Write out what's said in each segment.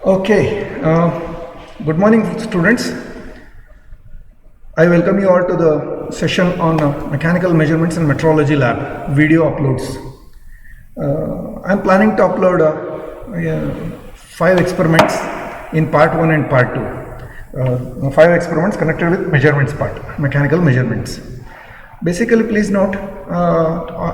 Okay, good morning, students. I welcome you all to the session on mechanical measurements and metrology lab video uploads. I'm planning to upload 5 experiments in part 1 and part 2. 5 experiments connected with measurements part, mechanical measurements. Basically, please note,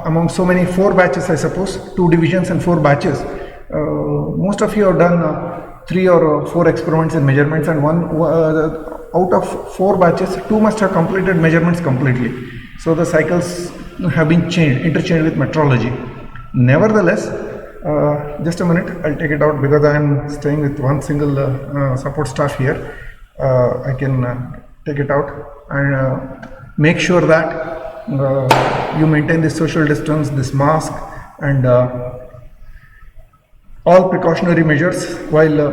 among so many 4 batches, I suppose, 2 divisions and 4 batches, most of you have done 3 or 4 experiments in measurements, and out of 4 batches, 2 must have completed measurements completely. So the cycles have been interchanged with metrology. Nevertheless, just a minute, I'll take it out because I am staying with one single support staff here. I can take it out and make sure that you maintain this social distance, this mask, and all precautionary measures while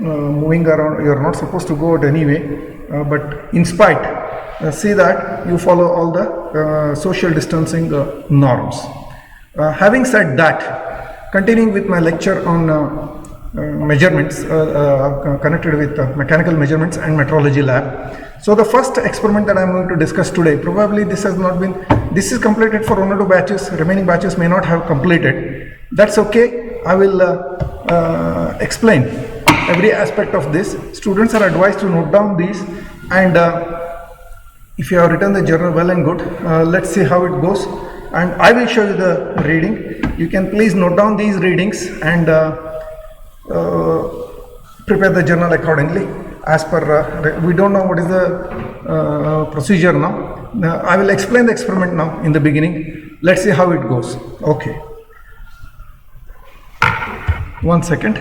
moving around. You are not supposed to go out anyway, but in spite, see that you follow all the social distancing norms. Having said that, continuing with my lecture on measurements connected with mechanical measurements and metrology lab. So the first experiment that I am going to discuss today, probably this is completed for 1 or 2 batches, remaining batches may not have completed. That's okay. I will explain every aspect of this. Students are advised to note down these, and if you have written the journal, well and good. Let's see how it goes, and I will show you the reading. You can please note down these readings and prepare the journal accordingly as per we don't know what is the procedure now. I will explain the experiment now in the beginning. Let's see how it goes. Okay, 1 second.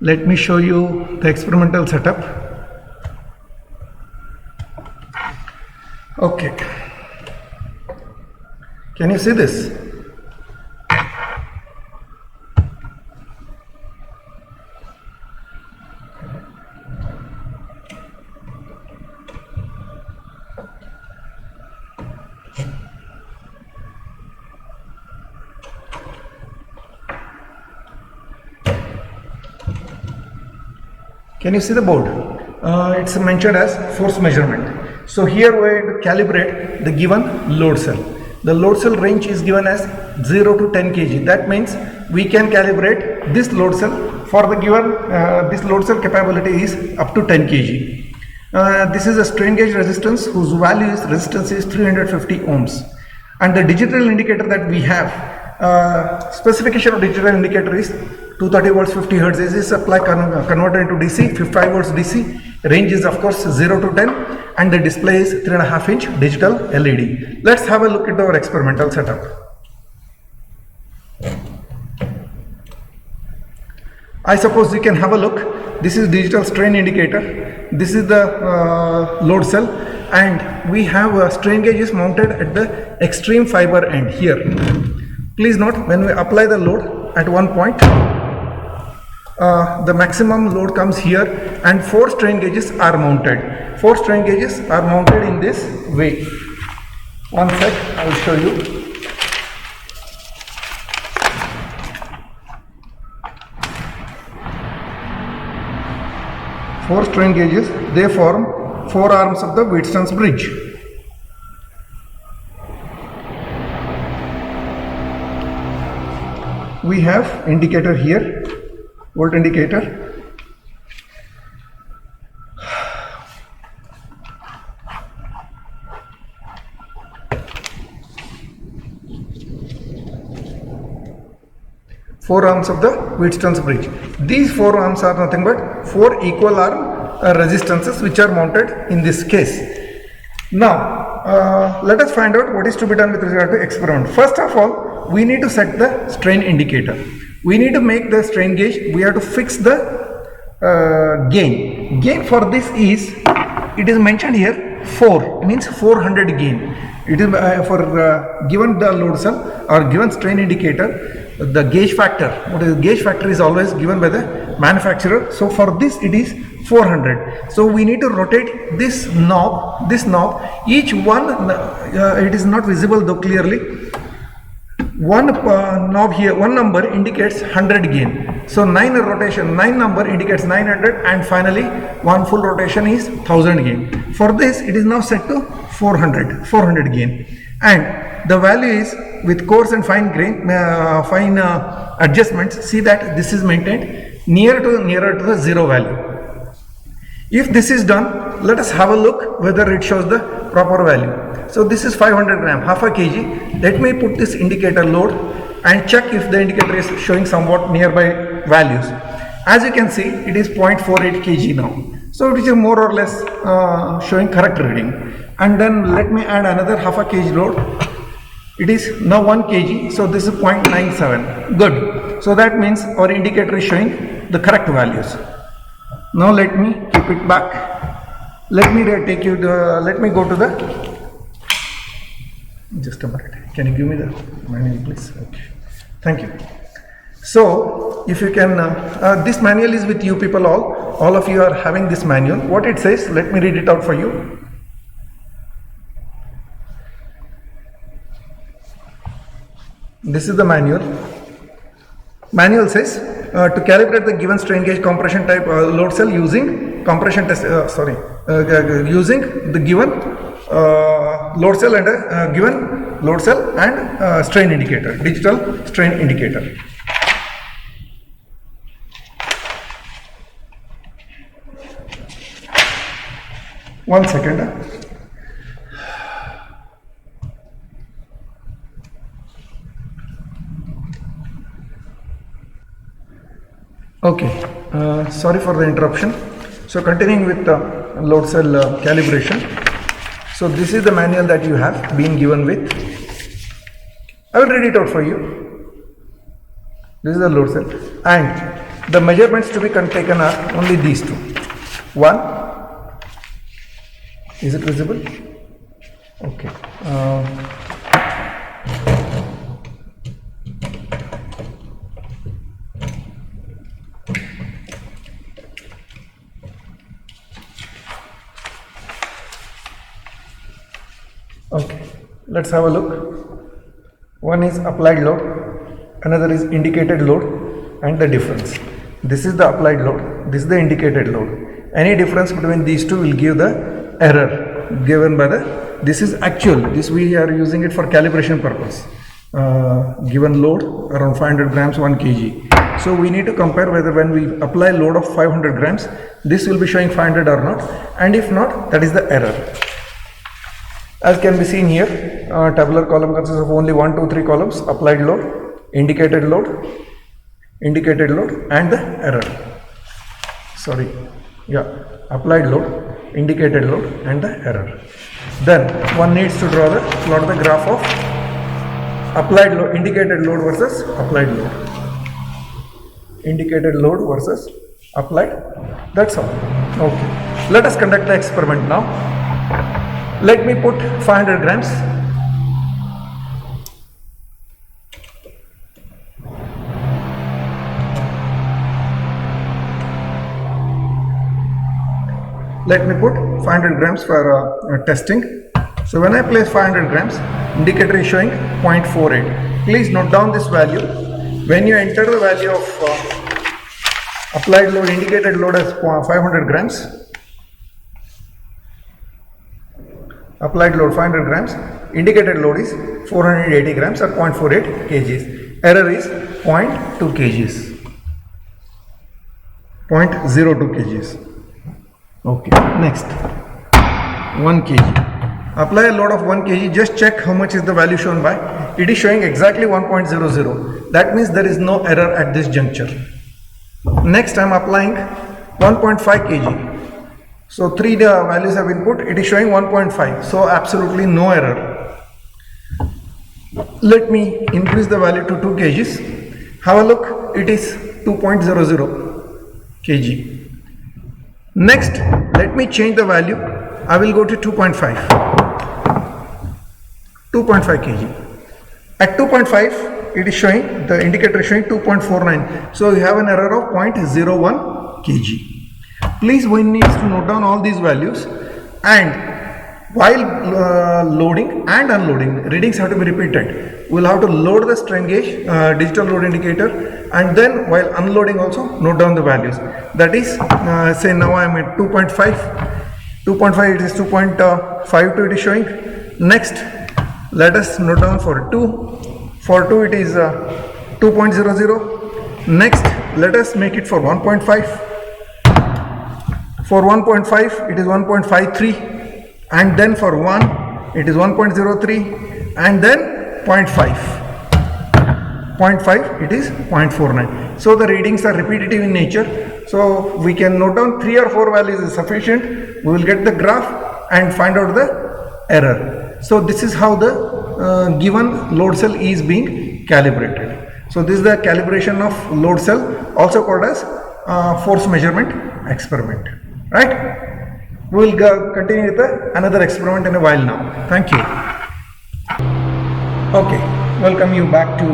Let me show you the experimental setup. Okay, can you see this? Can you see the board? It's mentioned as force measurement. So here we calibrate the given load cell. The load cell range is given as 0 to 10 kg. That means we can calibrate this load cell for the given, this load cell capability is up to 10 kg. This is a strain gauge resistance whose resistance is 350 ohms. And the digital indicator that we have, specification of digital indicator is 230 volts 50 hertz. This is supply converted into DC, 55 volts DC. Range is of course 0 to 10, and the display is 3.5 inch digital LED. Let's have a look at our experimental setup. I suppose you can have a look. This is digital strain indicator. This is the load cell, and we have strain gauges mounted at the extreme fiber end here. Please note, when we apply the load at one point, the maximum load comes here, and 4 strain gauges are mounted. 4 strain gauges are mounted in this way. One sec, I will show you. Four strain gauges, they form 4 arms of the Wheatstone's bridge. We have indicator here, volt indicator. Four arms of the Wheatstone's bridge. These 4 arms are nothing but 4 equal arm resistances which are mounted in this case. Now, let us find out what is to be done with regard to experiment. First of all, we need to set the strain indicator. We need to make the strain gauge. We have to fix the gain. Gain for this is, it is mentioned here 4, means 400 gain. It is for given the load cell or given strain indicator, the gauge factor. What is gauge factor is always given by the manufacturer. So for this it is 400. So we need to rotate this knob, each one, it is not visible though clearly. One knob here, one number indicates 100 gain. So 9 rotation, 9 number indicates 900, and finally one full rotation is 1000 gain. For this it is now set to 400 gain, and the value is with coarse and fine grain, adjustments. See that this is maintained nearer to the zero value. If this is done, let us have a look whether it shows the proper value. So this is 500 gram, half a kg. Let me put this indicator load and check if the indicator is showing somewhat nearby values. As you can see, it is 0.48 kg now. So it is more or less showing correct reading. And then let me add another half a kg load. It is now 1 kg. So this is 0.97. Good. So that means our indicator is showing the correct values. Now let me keep it back. Let me take you to, let me go to the, just a minute. Can you give me the manual please? Okay. Thank you. So if you can, this manual is with you people all of you are having this manual. What it says, let me read it out for you. This is the manual. Manual says to calibrate the given strain gauge compression type load cell using compression test, using the given load cell and given load cell and strain indicator, digital strain indicator. One second. Okay, sorry for the interruption. So continuing with the load cell calibration. So this is the manual that you have been given with. I will read it out for you. This is the load cell, and the measurements to be taken are only these two. One, is it visible? Okay. Okay, let's have a look. One is applied load, another is indicated load, and the difference. This is the applied load, this is the indicated load. Any difference between these two will give the error given by the, this is actual, this we are using it for calibration purpose. Given load around 500 grams 1 kg. So we need to compare whether when we apply load of 500 grams, this will be showing 500 or not, and if not, that is the error. As can be seen here, tabular column consists of only 1, 2, 3 columns: applied load, indicated load, and the error. Sorry, yeah, applied load, indicated load, and the error. Then one needs to plot the graph of applied load, indicated load versus applied load. Indicated load versus applied. That's all. Okay. Let us conduct the experiment now. Let me put 500 grams. Let me put 500 grams for testing. So when I place 500 grams, indicator is showing 0.48. Please note down this value. When you enter the value of applied load, indicated load as 500 grams, applied load 500 grams, indicated load is 480 grams or 0.48 kgs. Error is 0.2 kgs, 0.02 kgs. Okay, next 1 kg. Apply a load of 1 kg, just check how much is the value shown by. It is showing exactly 1.00. That means there is no error at this juncture. Next I am applying 1.5 kg. So 3 values have been put, it is showing 1.5, so absolutely no error. Let me increase the value to 2 kgs. Have a look, it is 2.00 kg. Next, let me change the value. I will go to 2.5 kg. At 2.5, it is showing, the indicator is showing 2.49. So you have an error of 0.01 kg. Please one needs to note down all these values, and while loading and unloading, readings have to be repeated. We'll have to load the strain gauge, digital load indicator, and then while unloading also note down the values. That is, say now I am at 2.5, 2.5 it is 2.52 it is showing. Next, let us note down for 2. For 2 it is 2.00. Next, let us make it for 1.5. For 1.5 it is 1.53. And then for 1 it is 1.03, and then 0.5. 0.5 it is 0.49. So the readings are repetitive in nature. So we can note down 3 or 4 values is sufficient. We will get the graph and find out the error. So this is how the given load cell is being calibrated. So this is the calibration of load cell, also called as force measurement experiment, right? We will continue with another experiment in a while now. Thank you. Okay, welcome you back to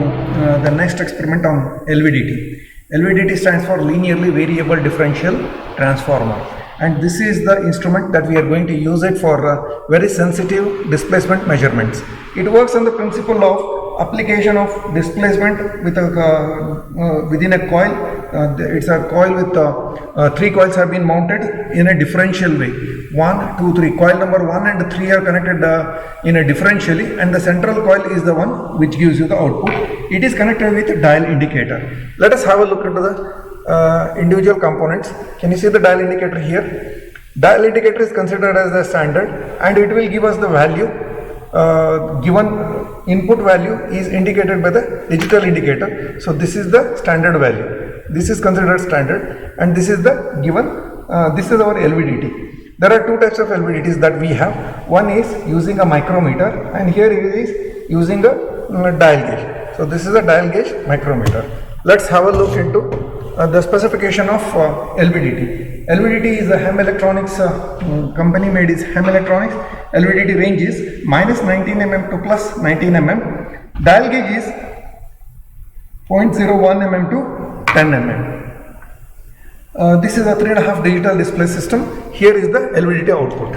the next experiment on LVDT. LVDT stands for Linearly Variable Differential Transformer, and this is the instrument that we are going to use it for very sensitive displacement measurements. It works on the principle of application of displacement with a within a coil. It's a coil with 3 coils have been mounted in a differential way. 1, 2, 3. Coil number 1 and 3 are connected in a differentially, and the central coil is the one which gives you the output. It is connected with a dial indicator. Let us have a look into the individual components. Can you see the dial indicator here? Dial indicator is considered as the standard, and it will give us the value. Given input value is indicated by the digital indicator. So this is the standard value. This is considered standard, and this is the given. This is our LVDT. There are 2 types of LVDTs that we have. One is using a micrometer, and here it is using a dial gauge. So this is a dial gauge micrometer. Let's have a look into the specification of LVDT. LVDT is a Hem Electronics company made is Hem Electronics. LVDT range is minus 19 mm to plus 19 mm. Dial gauge is 0.01 mm to 10 mm. This is a 3.5 digital display system. Here is the LVDT output.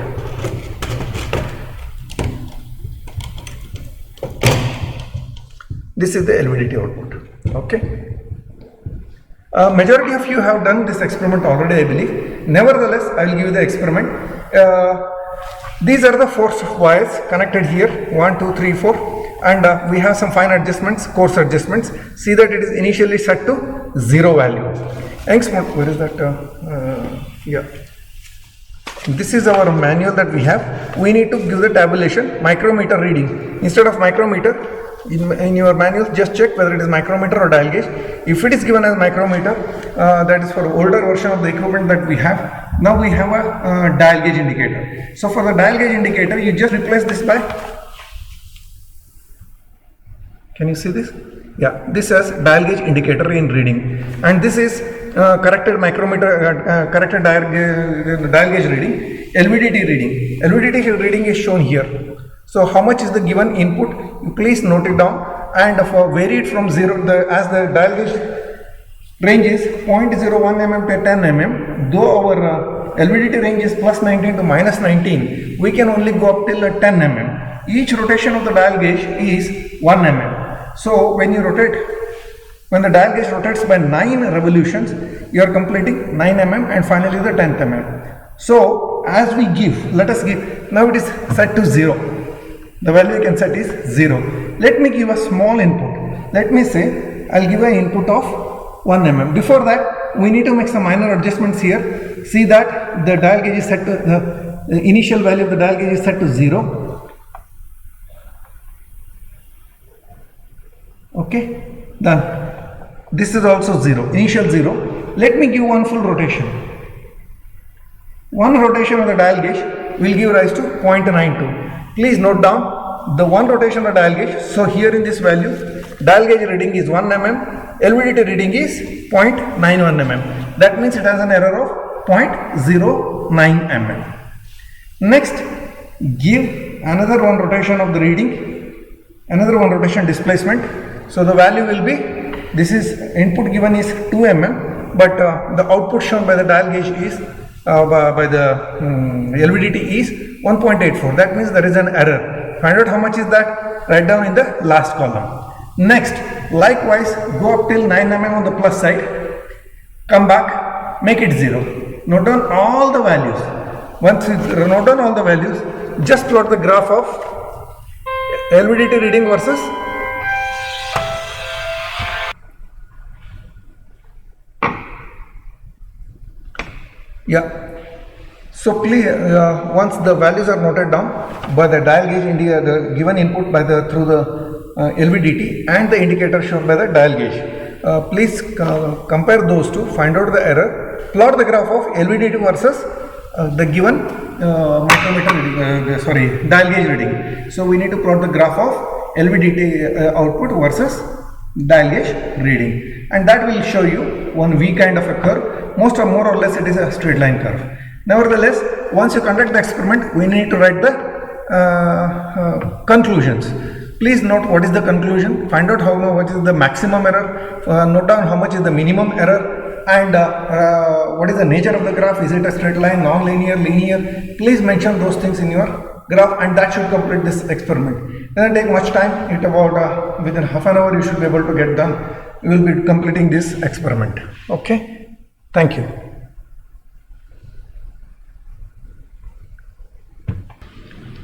This is the LVDT output. Okay. Majority of you have done this experiment already, I believe. Nevertheless, I will give you the experiment. These are the 4 wires connected here, 1, 2, 3, 4, and we have some fine adjustments, coarse adjustments. See that it is initially set to 0 value. Thanks, where is that? Yeah. This is our manual that we have. We need to give the tabulation micrometer reading. Instead of micrometer, in your manual, just check whether it is micrometer or dial gauge. If it is given as micrometer, that is for older version of the equipment that we have. Now we have a dial gauge indicator. So for the dial gauge indicator, you just replace this by, can you see this? Yeah, this has dial gauge indicator in reading, and this is corrected micrometer, corrected dial gauge reading, LVDT reading. LVDT reading is shown here. So how much is the given input? You please note it down, and for vary it from 0, as the dial gauge range is 0.01 mm to 10 mm, though our LVDT range is plus 19 to minus 19, we can only go up till 10 mm. Each rotation of the dial gauge is 1 mm. So when you rotate, when the dial gauge rotates by 9 revolutions, you are completing 9 mm and finally the 10th mm. So as we give, let us give, now it is set to 0. The value you can set is 0. Let me give a small input. Let me say I will give an input of 1 mm. Before that, we need to make some minor adjustments here. See that the dial gauge is set to, the initial value of the dial gauge is set to 0. Okay, done. This is also 0, initial 0. Let me give one full rotation. One rotation of the dial gauge will give rise to 0.92. Please note down the one rotation of dial gauge. So here in this value, dial gauge reading is 1 mm, LVDT reading is 0.91 mm. That means it has an error of 0.09 mm. Next, give another one rotation of the reading, another one rotation displacement. So the value will be, this is input given is 2 mm, but the output shown by the dial gauge is by the LVDT is 1.84. That means there is an error. Find out how much is that. Write down in the last column. Next, likewise, go up till 9 mm on the plus side. Come back, make it 0. Note down all the values. Once you note down all the values, just plot the graph of LVDT reading versus So please, once the values are noted down by the dial gauge indicator, the given input by the through the LVDT and the indicator shown by the dial gauge, please compare those two, find out the error, plot the graph of LVDT versus the given micrometer reading, dial gauge reading. So we need to plot the graph of LVDT output versus dial gauge reading, and that will show you one V kind of a curve. More or less it is a straight line curve. Nevertheless, once you conduct the experiment, we need to write the conclusions. Please note what is the conclusion, find out how much is the maximum error, note down how much is the minimum error, and what is the nature of the graph. Is it a straight line, non-linear, linear? Please mention those things in your graph, and that should complete this experiment. It doesn't take much time. It about within half an hour you should be able to get done. You will be completing this experiment. Okay. Thank you.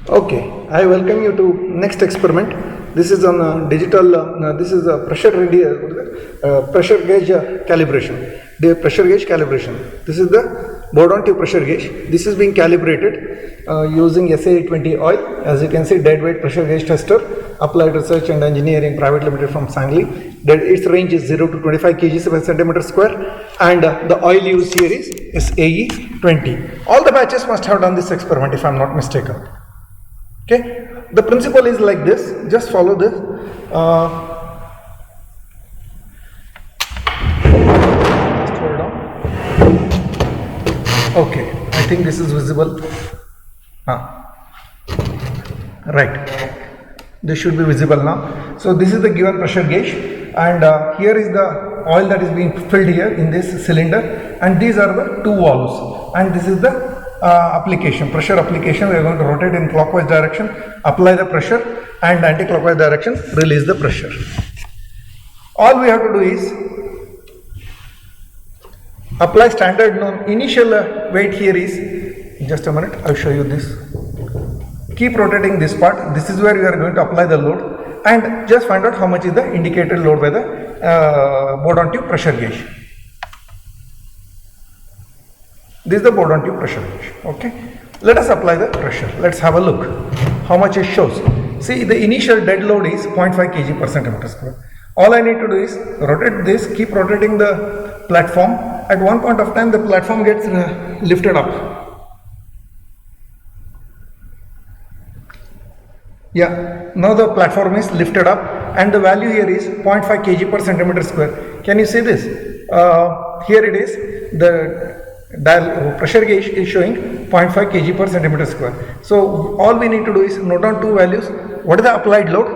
Okay, I welcome you to next experiment. This is on digital. This is a pressure gauge calibration. The pressure gauge calibration. This is the Bourdon tube pressure gauge. This is being calibrated using SA820 oil. As you can see, dead weight pressure gauge tester, Applied Research and Engineering Private Limited from Sangli. Its range is 0 to 25 kg per centimeter square, and the oil used here is SAE20. All the batches must have done this experiment, if I am not mistaken. Okay, the principle is like this. Just follow this. Just hold on. Okay, I think this is visible. Right. This should be visible now. So this is the given pressure gauge, and here is the oil that is being filled here in this cylinder, and these are the two valves, and this is the application, pressure application. We are going to rotate in clockwise direction, apply the pressure, and anti-clockwise direction, release the pressure. All we have to do is apply standard known initial weight. Here is, just a minute, I'll show you this. Keep rotating this part. This is where you are going to apply the load, and just find out how much is the indicated load by the Bourdon tube pressure gauge. This is the Bourdon tube pressure gauge. Okay, let us apply the pressure. Let's have a look how much it shows. See, the initial dead load is 0.5 kg per centimeter square. All I need to do is rotate this, keep rotating the platform. At one point of time, the platform gets lifted up. Now the platform is lifted up, and the value here is 0.5 kg per centimeter square. Can you see this? Here it is, the dial pressure gauge is showing 0.5 kg per centimeter square. So all we need to do is note down two values. What is the applied load?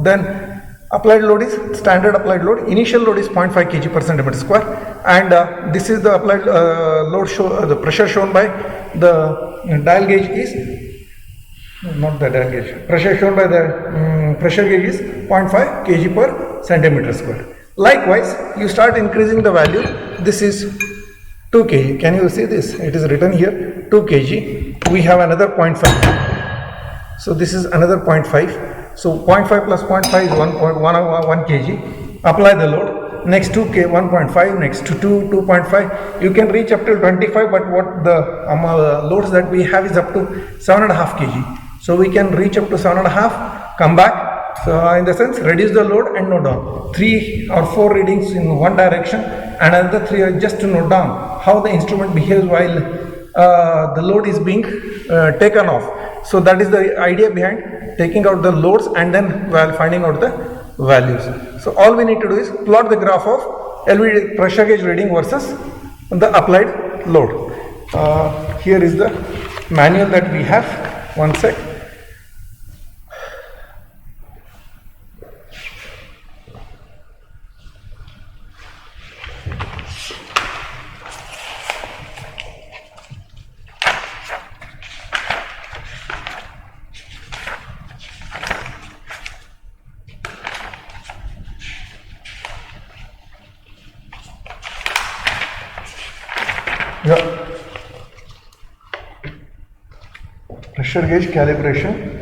Then applied load is standard applied load. Initial load is 0.5 kg per centimeter square, and this is the applied load the pressure shown by the dial gauge is not the dial gauge. Pressure shown by the pressure gauge is 0.5 kg per centimeter square. Likewise, you start increasing the value. This is 2 kg. Can you see this? It is written here 2 kg. We have another 0.5. So this is another 0.5. So 0.5 plus 0.5 is 1 kg. Apply the load. Next 2 kg, 1.5. Next to 2.5. You can reach up to 25, but what the loads that we have is up to 7.5 kg. So we can reach up to 7.5. Come back. So in the sense, reduce the load and note down 3 or 4 readings in one direction, and another 3 are just to note down how the instrument behaves while the load is being taken off. So that is the idea behind taking out the loads and then while finding out the values. So all we need to do is plot the graph of LVD pressure gauge reading versus the applied load. Here is the manual that we have. One sec. Yeah. Pressure gauge calibration.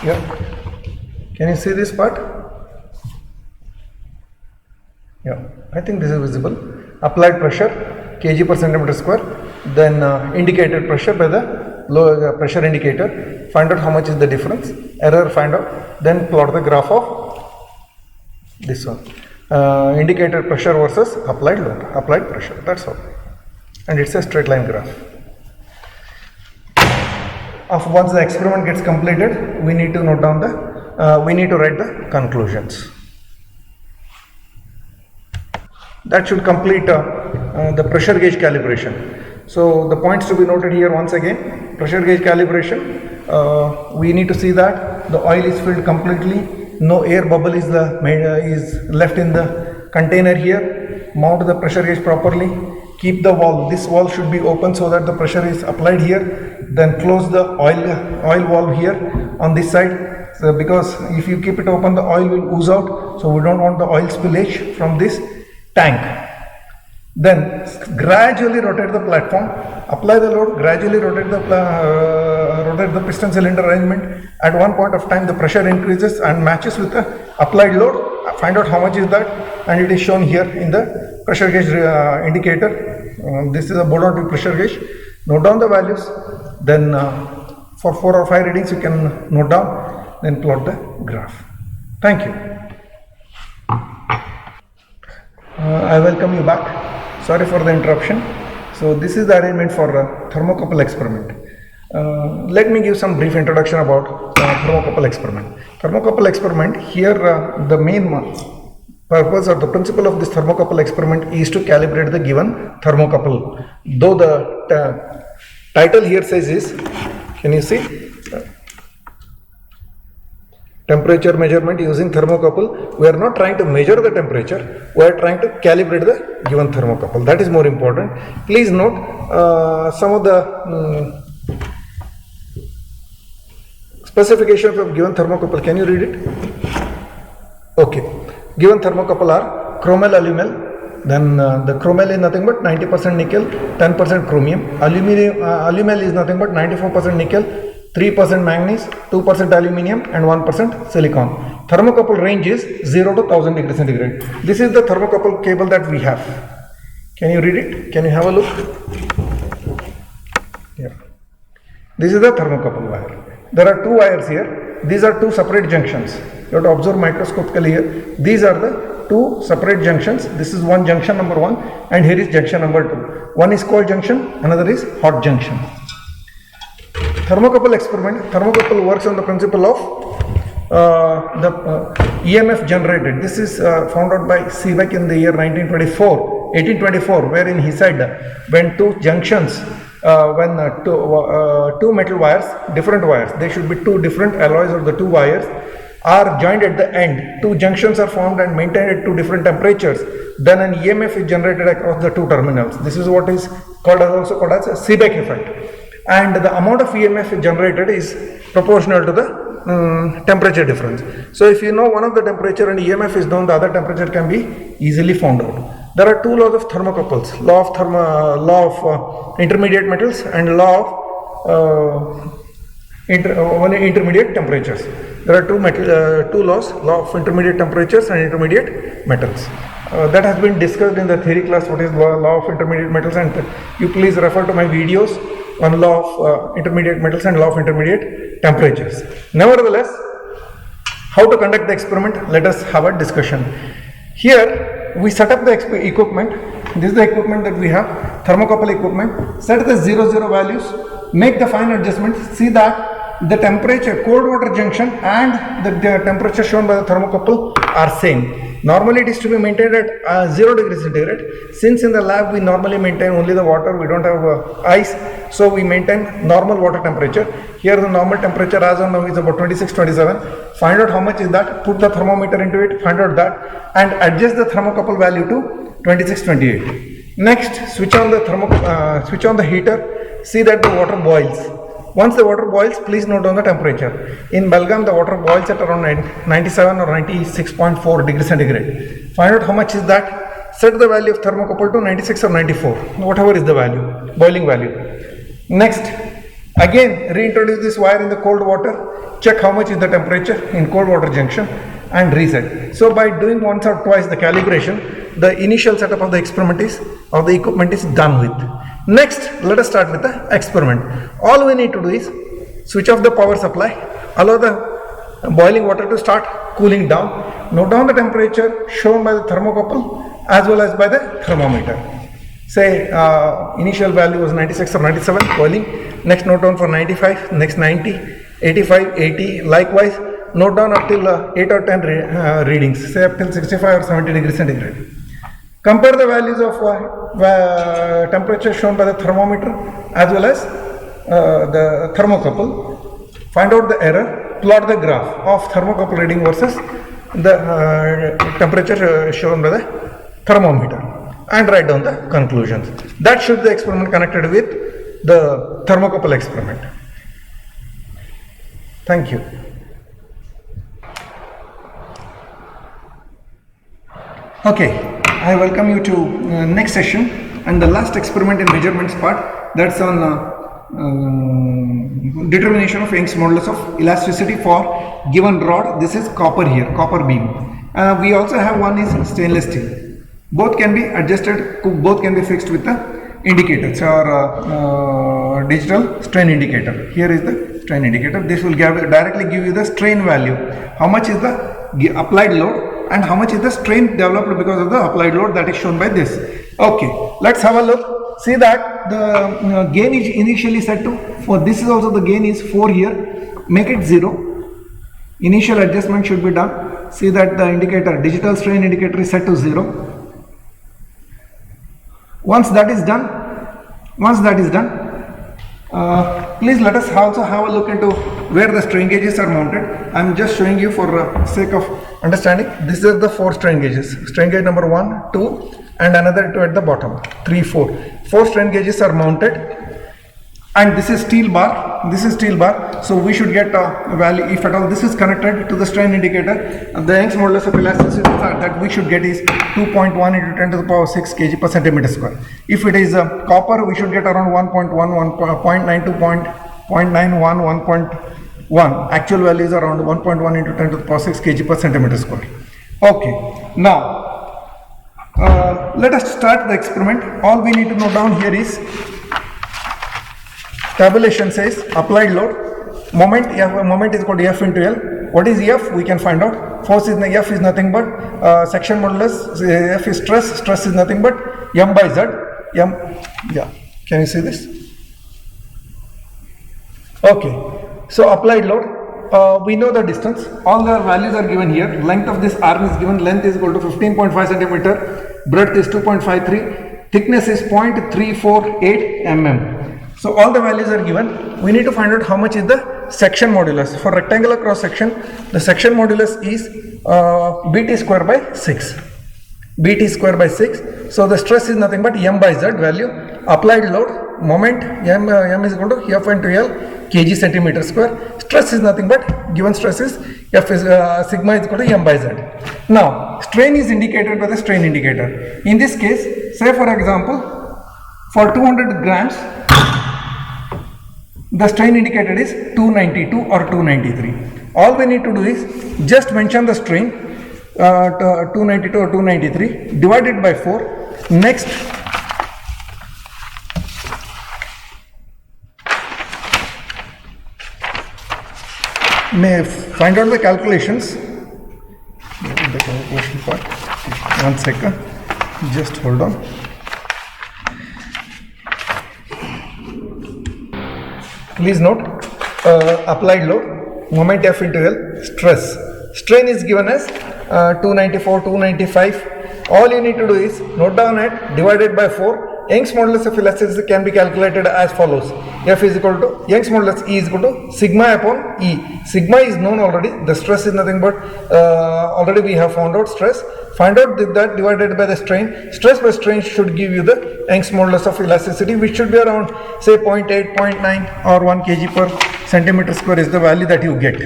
Yeah. Can you see this part? Yeah. I think this is visible. Applied pressure kg per centimeter square. Then indicated pressure by the low pressure indicator. Find out how much is the difference. Error find out. Then plot the graph of this one. Indicated pressure versus applied load. Applied pressure. That's all. And it's a straight line graph. Once the experiment gets completed, we need to note down we need to write the conclusions. That should complete the pressure gauge calibration. So the points to be noted here once again: pressure gauge calibration. We need to see that the oil is filled completely, no air bubble is left in the container here. Mount the pressure gauge properly. Keep the valve. This valve should be open so that the pressure is applied here. Then close the oil valve here on this side. So because if you keep it open, the oil will ooze out. So we don't want the oil spillage from this tank. Then gradually rotate the platform. Apply the load. Gradually rotate the piston cylinder arrangement. At one point of time, the pressure increases and matches with the applied load. Find out how much is that, and it is shown here in the pressure gauge indicator. This is a Bourdon tube pressure gauge. Note down the values. Then for 4 or 5 readings you can note down. Then plot the graph. Thank you. I welcome you back. Sorry for the interruption. So this is the arrangement for thermocouple experiment. Let me give some brief introduction about thermocouple experiment. Thermocouple experiment, here the main purpose or the principle of this thermocouple experiment is to calibrate the given thermocouple. Though the title here says is, can you see? Temperature measurement using thermocouple. We are not trying to measure the temperature, we are trying to calibrate the given thermocouple. That is more important. Please note some of the specifications of given thermocouple. Can you read it? Okay. Given thermocouple are chromel alumel. Then the chromel is nothing but 90% nickel, 10% chromium. Alumel is nothing but 94% nickel, 3% manganese, 2% aluminium and 1% silicon. Thermocouple range is 0 to 1000 degrees centigrade. This is the thermocouple cable that we have. Can you read it? Can you have a look? Here. This is the thermocouple wire. There are 2 wires here. These are 2 separate junctions. You have to observe microscopically here. These are the 2 separate junctions. This is one junction number 1 and here is junction number 2. One is cold junction, another is hot junction. Thermocouple experiment. Thermocouple works on the principle of the EMF generated. This is found out by Seebeck in the year 1824, wherein he said when 2 junctions, two metal wires, different wires, they should be 2 different alloys of the 2 wires, are joined at the end. 2 junctions are formed and maintained at 2 different temperatures. Then an EMF is generated across the 2 terminals. This is what is also called as a Seebeck effect. And the amount of EMF generated is proportional to the temperature difference. So if you know one of the temperature and EMF is known, the other temperature can be easily found out. There are 2 laws of thermocouples: law of intermediate metals and law of intermediate temperatures. There are 2 laws: law of intermediate temperatures and intermediate metals. That has been discussed in the theory class, what is law of intermediate metals, and you please refer to my videos on law of intermediate metals and law of intermediate temperatures. Nevertheless, how to conduct the experiment? Let us have a discussion. Here we set up the equipment. This is the equipment that we have, thermocouple equipment. Set the 0, 0 values, make the fine adjustments, see that the temperature, cold water junction and the temperature shown by the thermocouple are same. Normally it is to be maintained at 0 degrees centigrade. Since in the lab we normally maintain only the water, we don't have ice, so we maintain normal water temperature. Here the normal temperature as of now is about 26-27. Find out how much is that, put the thermometer into it, find out that, and adjust the thermocouple value to 26-28. Next, switch on the heater, see that the water boils. Once the water boils, please note down the temperature. In Belgaum, the water boils at around 97 or 96.4 degrees centigrade. Find out how much is that. Set the value of thermocouple to 96 or 94, whatever is the value, boiling value. Next, again reintroduce this wire in the cold water. Check how much is the temperature in cold water junction and reset. So by doing once or twice the calibration, the initial setup of the experiment the equipment is done with. Next, let us start with the experiment. All we need to do is switch off the power supply, allow the boiling water to start cooling down, note down the temperature shown by the thermocouple as well as by the thermometer. Say initial value was 96 or 97 boiling, next note down for 95, next 90, 85, 80, likewise note down up till 8 or 10 readings, say up till 65 or 70 degrees centigrade. Compare the values of temperature shown by the thermometer as well as the thermocouple. Find out the error, plot the graph of thermocouple reading versus the temperature shown by the thermometer and write down the conclusions. That should be the experiment connected with the thermocouple experiment. Thank you. Okay. I welcome you to next session and the last experiment in measurements part, that's on determination of Young's modulus of elasticity for given rod. This is copper here, copper beam. We also have one is stainless steel. Both can be adjusted, both can be fixed with the indicators or digital strain indicator. Here is the strain indicator. This will directly give you the strain value. How much is the applied load and how much is the strain developed because of the applied load, that is shown by this. Okay, let's have a look. See that the gain is initially set to, for this is also the gain is 4 here, make it 0. Initial adjustment should be done. See that the indicator, digital strain indicator is set to 0. Once that is done, please let us also have a look into where the strain gauges are mounted. I am just showing you for sake of understanding. This is the 4 strain gauges. Strain gauge number 1, 2 and another 2 at the bottom. 3, 4. 4 strain gauges are mounted and this is steel bar. This is steel bar. So we should get a value, if at all this is connected to the strain indicator. The Young's modulus of elasticity that we should get is 2.1 into 10 to the power 6 kg per centimeter square. If it is copper, we should get around 1.1, 0.9 to 0.91, 1.1. Actual value is around 1.1 into 10 to the power 6 kg per centimeter square. Okay, now let us start the experiment. All we need to note down here is tabulation says applied load, moment is equal to F into L. What is F? We can find out. Force is F is nothing but section modulus. F is stress is nothing but M by Z. Yeah. Can you see this? Okay. So applied load, we know the distance. All the values are given here. Length of this arm is given. Length is equal to 15.5 centimeter. Breadth is 2.53. Thickness is 0.348 mm. So all the values are given. We need to find out how much is the section modulus. For rectangular cross section, the section modulus is BT square by 6. BT square by 6. So the stress is nothing but M by Z value. Applied load, moment, M is equal to F into L, kg centimeter square. Stress is nothing but, given stress is F is sigma is equal to M by Z. Now, strain is indicated by the strain indicator. In this case, say for example, for 200 grams, the strain indicated is 292 or 293. All we need to do is just mention the strain 292 or 293, divide it by 4. Next, may find out the calculations. The calculation part. 1 second. Just hold on. Please note, applied load, moment F into L, stress. Strain is given as 294, 295. All you need to do is note down it, divided by 4. Young's modulus of elasticity can be calculated as follows. F is equal to Young's modulus E is equal to sigma upon E. Sigma is known already. The stress is nothing but already we have found out stress. Find out that divided by the strain. Stress by strain should give you the Young's modulus of elasticity, which should be around say 0.8, 0.9 or 1 kg per centimeter square is the value that you get.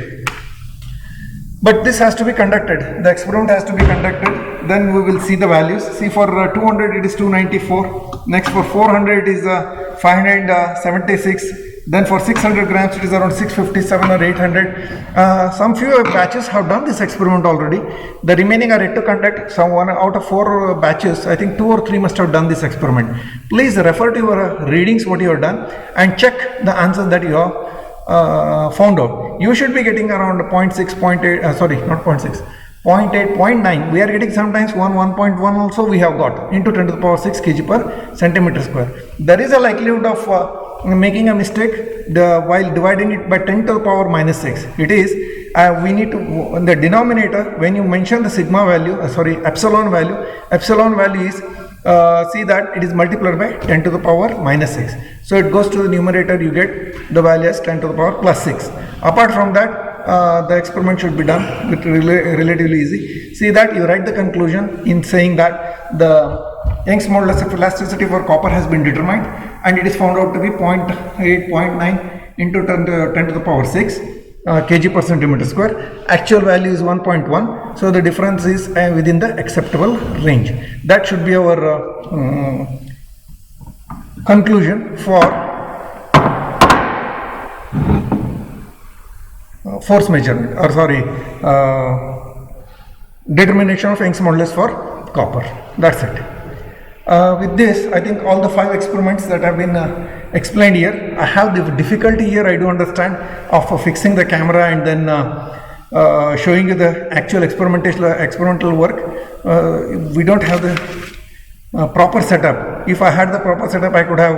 But this has to be conducted. The experiment has to be conducted. Then we will see the values. See, for 200 it is 294. Next for 400 it is 576. Then for 600 grams it is around 657 or 800. Some few batches have done this experiment already. The remaining are yet to conduct. Some one out of 4 batches, I think 2 or 3 must have done this experiment. Please refer to your readings what you have done and check the answers that you have found out. You should be getting around 0.6, 0.8, sorry, not 0.6, 0.8, 0.9. We are getting sometimes 1.1 also we have got into 10 to the power 6 kg per centimeter square. There is a likelihood of making a mistake while dividing it by 10 to the power minus 6. It is, we need to, in the denominator, when you mention the sigma value, epsilon value is, see that it is multiplied by 10 to the power minus 6. So it goes to the numerator, you get the value as 10 to the power plus 6. Apart from that, the experiment should be done with relatively easy. See that you write the conclusion in saying that the Young's modulus of elasticity for copper has been determined and it is found out to be 0.8, 0.9 into 10 to the power 6 kg per centimeter square. Actual value is 1.1. So the difference is within the acceptable range. That should be our conclusion for force measurement, or determination of Young's modulus for copper. That's it. With this, I think all the 5 experiments that have been explained here, I have the difficulty here, I do understand, of fixing the camera and then showing you the actual experimental work. We don't have the proper setup. If I had the proper setup, I could have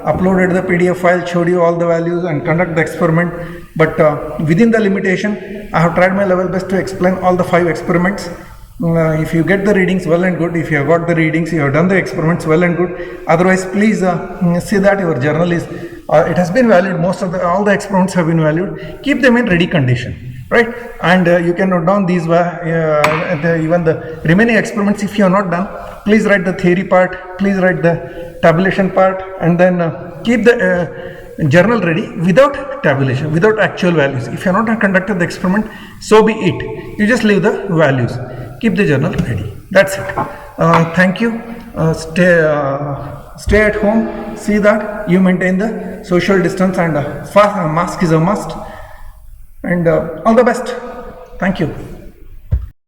uploaded the PDF file, showed you all the values and conduct the experiment. But within the limitation, I have tried my level best to explain all the 5 experiments. If you get the readings, well and good. If you have got the readings, you have done the experiments, well and good. Otherwise, please see that your journal is, it has been valued. All the experiments have been valued. Keep them in ready condition, right? And you can note down these, even the remaining experiments. If you have not done, please write the theory part, please write the tabulation part, and then keep the journal ready without tabulation, without actual values. If you have not conducted the experiment, so be it. You just leave the values. Keep the journal ready. That's it. Thank you. Stay at home. See that you maintain the social distance, and mask is a must. And all the best. Thank you.